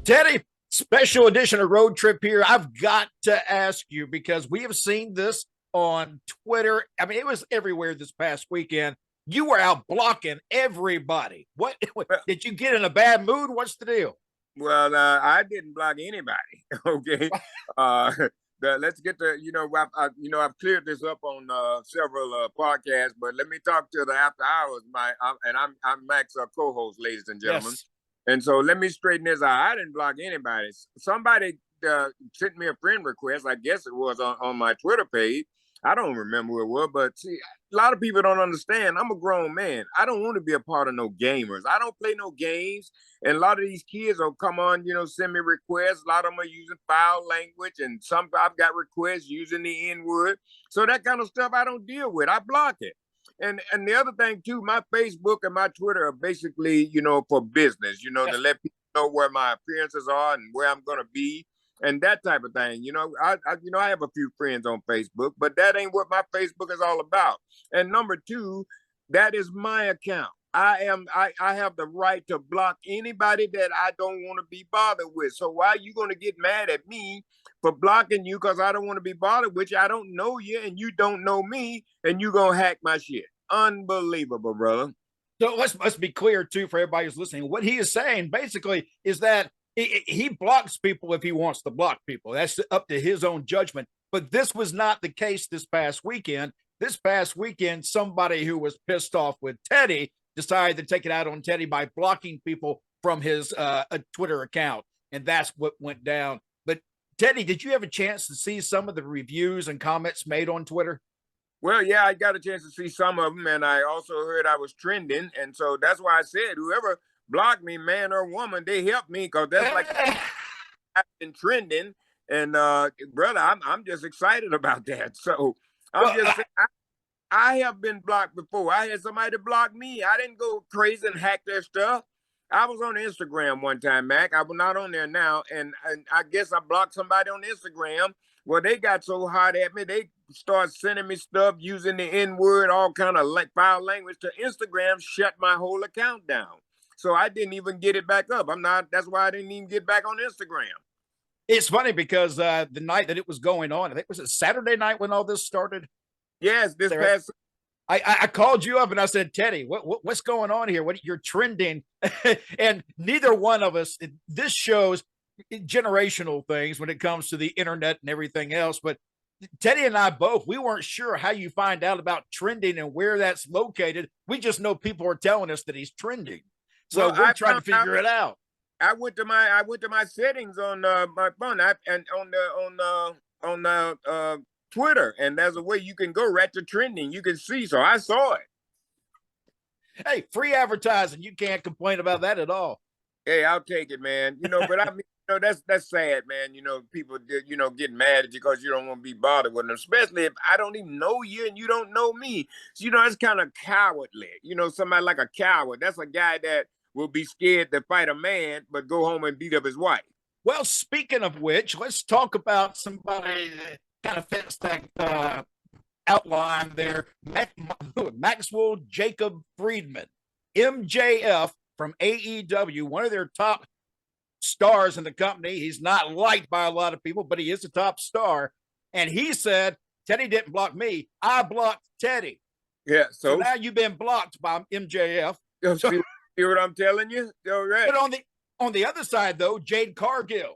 Teddy, special edition of Road Trip here. I've got to ask you because we have seen this on Twitter. I mean, it was everywhere this past weekend. You were out blocking everybody. What Well, did you get in a bad mood? What's the deal? I didn't block anybody. Okay, uh, let's get to I've cleared this up on several podcasts, but let me talk to the after hours. I'm Max, co-host, ladies and gentlemen, Yes. and so let me straighten this out. I didn't block anybody. Somebody sent me a friend request. I guess it was on my Twitter page. I don't remember who it was, but see, a lot of people don't understand. I'm a grown man. I don't want to be a part of no gamers. I don't play no games. And a lot of these kids will come on, send me requests. A lot of them are using foul language, and some I've got requests using the N word. So that kind of stuff I don't deal with. I block it. And the other thing too, my Facebook and my Twitter are basically, for business, to Yes. let people know where my appearances are and where I'm gonna be and that type of thing. I have a few friends on Facebook, but that ain't what my Facebook is all about. And number two, that is my account. I have the right to block anybody that I don't want to be bothered with. So why are you going to get mad at me for blocking you because I don't want to be bothered with you? I don't know you and you don't know me, and you going to hack my shit. Unbelievable, brother. So let's be clear too for everybody who's listening. What he is saying basically is that he blocks people if he wants to block people. That's up to his own judgment. But this was not the case this past weekend. This past weekend, somebody who was pissed off with Teddy decided to take it out on Teddy by blocking people from his Twitter account, and that's what went down. But Teddy, did you have a chance to see some of the reviews and comments made on Twitter? Well, yeah, I got a chance to see some of them, and I also heard I was trending, and so that's why I said whoever blocked me, man or woman, they helped me because that's like I've been trending, and brother, I'm just excited about that. So I'm Well, just saying, I have been blocked before. I had somebody block me. I didn't go crazy and hack their stuff. I was on Instagram one time, Mac. I'm not on there now, and I guess I blocked somebody on Instagram. Well, they got so hot at me, they start sending me stuff using the N word, all kind of like foul language. To Instagram shut my whole account down, so I didn't even get it back up. I'm not. That's why I didn't even get back on Instagram. it's funny because the night that it was going on, I think it was a Saturday night when all this started. Yes, this There, past I called you up and I said, Teddy, what's going on here? What you're trending, and neither one of us. This shows generational things when it comes to the internet and everything else. But Teddy and I both, we weren't sure how you find out about trending and where that's located. We just know people are telling us that he's trending, so well, we're I trying to found out. figure it out. I went to my settings on my phone and on the Twitter, and there's a way you can go right to trending. You can see, so I saw it. Hey, free advertising, you can't complain about that at all. Hey, I'll take it, man. But I mean, that's sad, man. People get mad at you because you don't want to be bothered with them, especially if I don't even know you and you don't know me. So, that's kind of cowardly. Somebody like a coward. That's a guy that will be scared to fight a man, but go home and beat up his wife. Well, speaking of which, let's talk about somebody that kind of fits that outline there. Maxwell Jacob Friedman, MJF from AEW, one of their top stars in the company. He's not liked by a lot of people, but he is a top star. And he said, Teddy didn't block me. I blocked Teddy. Yeah. So So now you've been blocked by MJF. So, see what I'm telling you? All right. but on the other side, though, Jade Cargill.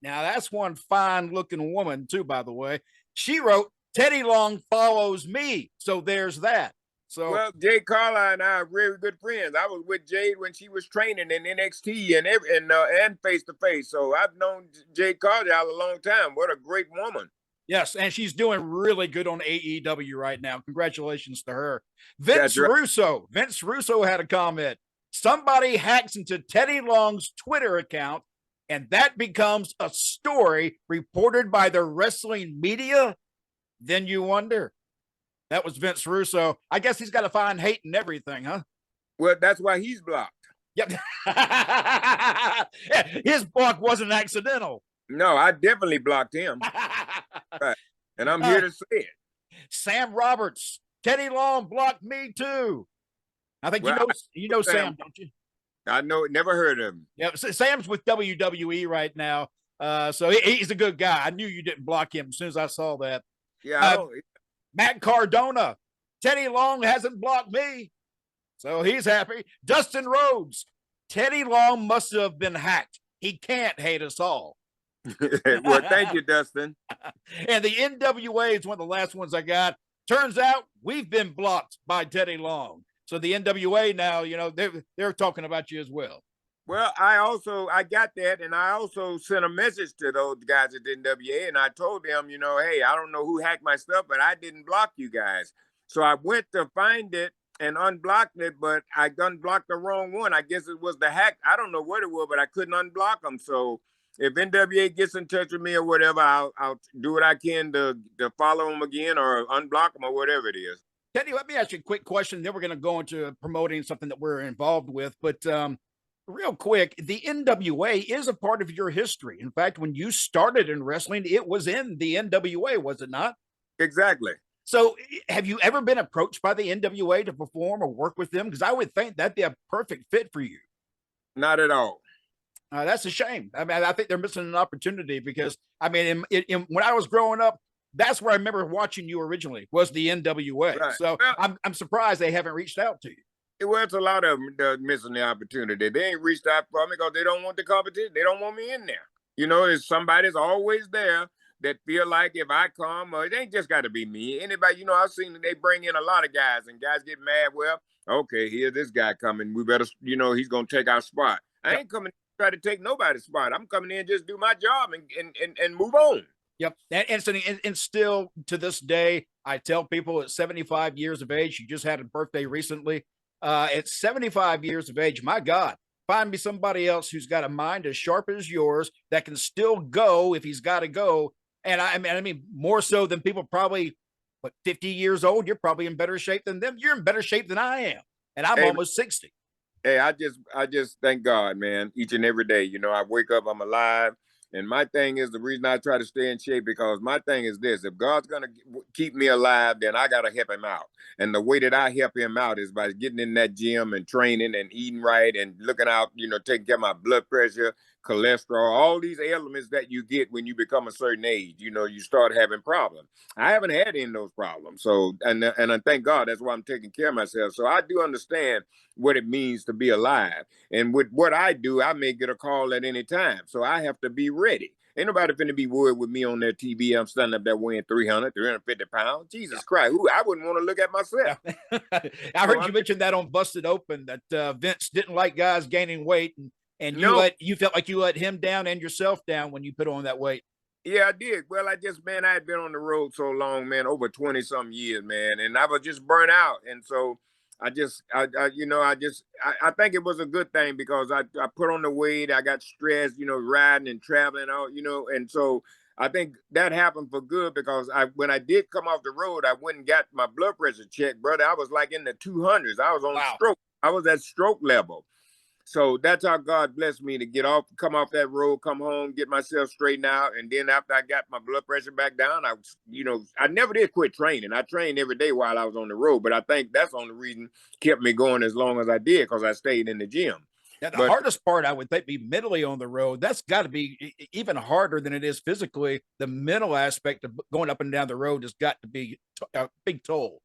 Now that's one fine looking woman, too, by the way. She wrote, Teddy Long follows me. So there's that. So Well, Jade Carla and I are very good friends. I was with Jade when she was training in NXT and face to face. So I've known Jade Carla a long time. What a great woman! yes, and she's doing really good on AEW right now. Congratulations to her. That's Vince right. Russo. Vince Russo had a comment. Somebody hacks into Teddy Long's Twitter account, and that becomes a story reported by the wrestling media. Then you wonder. That was Vince Russo. I guess he's got to find hate in everything, huh? Well, that's why he's blocked. Yep. His block wasn't accidental. No, I definitely blocked him. Right. And I'm here uh, to say it. Sam Roberts, Teddy Long blocked me too. I think you Well, know I you know know Sam. Sam, don't you? I know, never heard of him. Yeah, Sam's with WWE right now. So he's a good guy. I knew you didn't block him as soon as I saw that. Yeah, I don't. Matt Cardona, Teddy Long hasn't blocked me. So he's happy. Dustin Rhodes, Teddy Long must have been hacked. He can't hate us all. Well, thank you, Dustin. And the NWA is one of the last ones I got. Turns out we've been blocked by Teddy Long. So the NWA now, they're talking about you as well. Well, I got that, and I also sent a message to those guys at the NWA, and I told them, hey, I don't know who hacked my stuff, but I didn't block you guys. So I went to find it and unblocked it, but I unblocked the wrong one. I guess it was the hack. I don't know what it was, but I couldn't unblock them. So if NWA gets in touch with me or whatever, I'll do what I can to follow them again or unblock them or whatever it is. Teddy, let me ask you a quick question. Then we're going to go into promoting something that we're involved with. But real quick, the NWA is a part of your history. In fact, when you started in wrestling, it was in the NWA, was it not? Exactly. So have you ever been approached by the NWA to perform or work with them? Because I would think that'd be a perfect fit for you. Not at all. That's a shame. I mean, I think they're missing an opportunity because, I mean, when I was growing up, that's where I remember watching you originally was the NWA. Right. So well, I'm surprised they haven't reached out to you. It was a lot of them missing the opportunity. They ain't reached out for me because they don't want the competition. They don't want me in there. There's somebody's always there that feel like if I come, or it ain't just got to be me. Anybody, I've seen that they bring in a lot of guys and guys get mad. Well, okay, here's this guy coming. We better, he's going to take our spot. I ain't coming to try to take nobody's spot. I'm coming in just do my job and move on. Yep. And still to this day, I tell people at 75 years of age, you just had a birthday recently. At 75 years of age, my God, find me somebody else who's got a mind as sharp as yours that can still go if he's got to go. And I mean, more so than people probably, 50 years old, you're probably in better shape than them. You're in better shape than I am. And I'm almost 60. Hey, I just thank God, man, each and every day. I wake up, I'm alive. And my thing is the reason I try to stay in shape because my thing is this. If God's going to keep me alive, then I got to help him out. And the way that I help him out is by getting in that gym and training and eating right and looking out, taking care of my blood pressure, cholesterol, all these elements that you get when you become a certain age. You start having problems. I haven't had any of those problems. So, and I thank God that's why I'm taking care of myself. So I do understand what it means to be alive. And with what I do, I may get a call at any time. So I have to be ready. Ain't nobody finna be worried with me on their TV. I'm standing up there weighing 350 pounds. Jesus Christ. I wouldn't want to look at myself. I heard you mention that on Busted Open that Vince didn't like guys gaining weight and you felt like you let him down and yourself down when you put on that weight. Yeah, I did. Well, I had been on the road so long, man, over 20 some years, man. And I was just burnt out. And so I think it was a good thing because I put on the weight. I got stressed, riding and traveling out, and so I think that happened for good because when I did come off the road, I went and got my blood pressure checked, brother. I was like in the 200s. I was on stroke. I was at stroke level. So that's how God blessed me to come off that road, come home, get myself straightened out. And then after I got my blood pressure back down, I never did quit training. I trained every day while I was on the road. But I think that's the only reason kept me going as long as I did because I stayed in the gym. Yeah, the hardest part, I would think, be mentally on the road. That's got to be even harder than it is physically. The mental aspect of going up and down the road has got to be a big toll.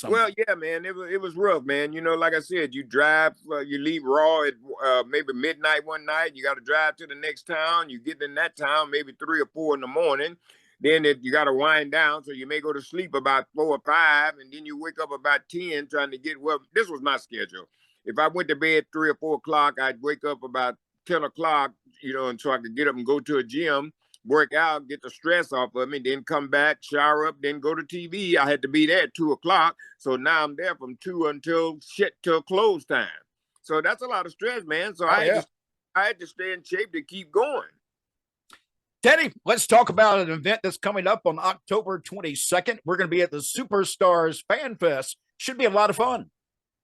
Well, yeah, man, it was rough, man. Like I said, you drive, you leave Raw at maybe midnight one night. You got to drive to the next town. You get in that town maybe 3 or 4 in the morning. Then you got to wind down, so you may go to sleep about 4 or 5, and then you wake up about 10 trying to get. Well, this was my schedule. If I went to bed 3 or 4 o'clock, I'd wake up about 10 o'clock, and so I could get up and go to a gym, work out, get the stress off of me, then come back, shower up, then go to TV. I had to be there at 2 o'clock. So now I'm there from 2 until close time. So that's a lot of stress, man. So I had to stay in shape to keep going. Teddy, let's talk about an event that's coming up on October 22nd. We're going to be at the Superstars Fan Fest. Should be a lot of fun.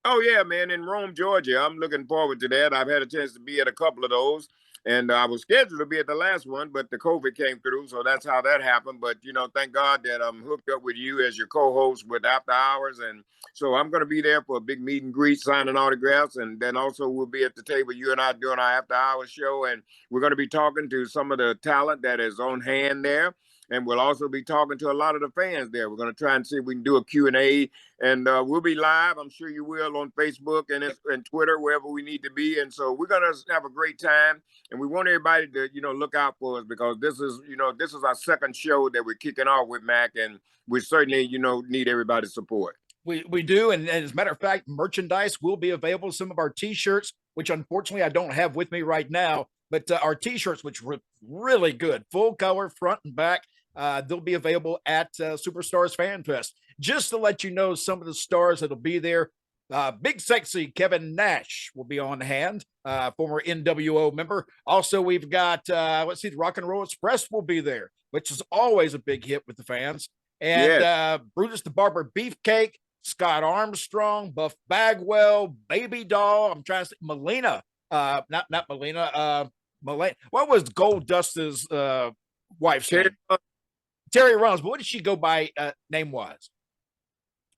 Oh, yeah, man. In Rome, Georgia. I'm looking forward to that. I've had a chance to be at a couple of those. And I was scheduled to be at the last one, but the COVID came through, so that's how that happened. But thank God that I'm hooked up with you as your co-host with After Hours, and so I'm going to be there for a big meet and greet, signing autographs, and then also we'll be at the table, you and I, doing our After Hours show, and we're going to be talking to some of the talent that is on hand there. And we'll also be talking to a lot of the fans there. We're going to try and see if we can do a Q&A, and we'll be live. I'm sure you will on Facebook and Twitter, wherever we need to be. And so we're going to have a great time. And we want everybody to, look out for us, because this is our second show that we're kicking off with, Mac. And we certainly, need everybody's support. We do. And as a matter of fact, merchandise will be available. Some of our T-shirts, which unfortunately I don't have with me right now, but our T-shirts, which were really good, full color, front and back. They'll be available at Superstars Fan Fest. Just to let you know, some of the stars that'll be there, Big Sexy Kevin Nash will be on hand, former NWO member. Also, we've got, the Rock and Roll Express will be there, which is always a big hit with the fans. And yes. Brutus the Barber Beefcake, Scott Armstrong, Buff Bagwell, Baby Doll. I'm trying to say Melina, not Melina, Melina. What was Gold Dust's wife's name? Terry Runnels, but what did she go by name-wise?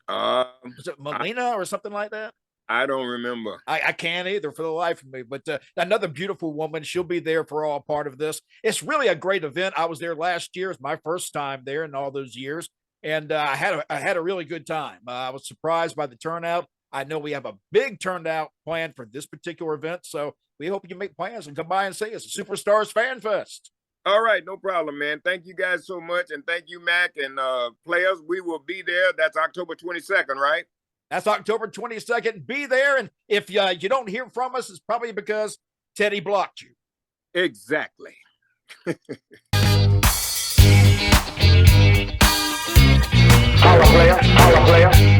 Was it Melina or something like that? I don't remember. I can't either for the life of me. But another beautiful woman. She'll be there for all part of this. It's really a great event. I was there last year. It's my first time there in all those years. And I had a really good time. I was surprised by the turnout. I know we have a big turnout planned for this particular event. So we hope you make plans and come by and see us at Superstars Fan Fest. All right, no problem, man. Thank you guys so much. And thank you, Mac, and players. We will be there. That's October 22nd, right? That's October 22nd. Be there. And if you don't hear from us, it's probably because Teddy blocked you. Exactly. Holla, player. Holla, player.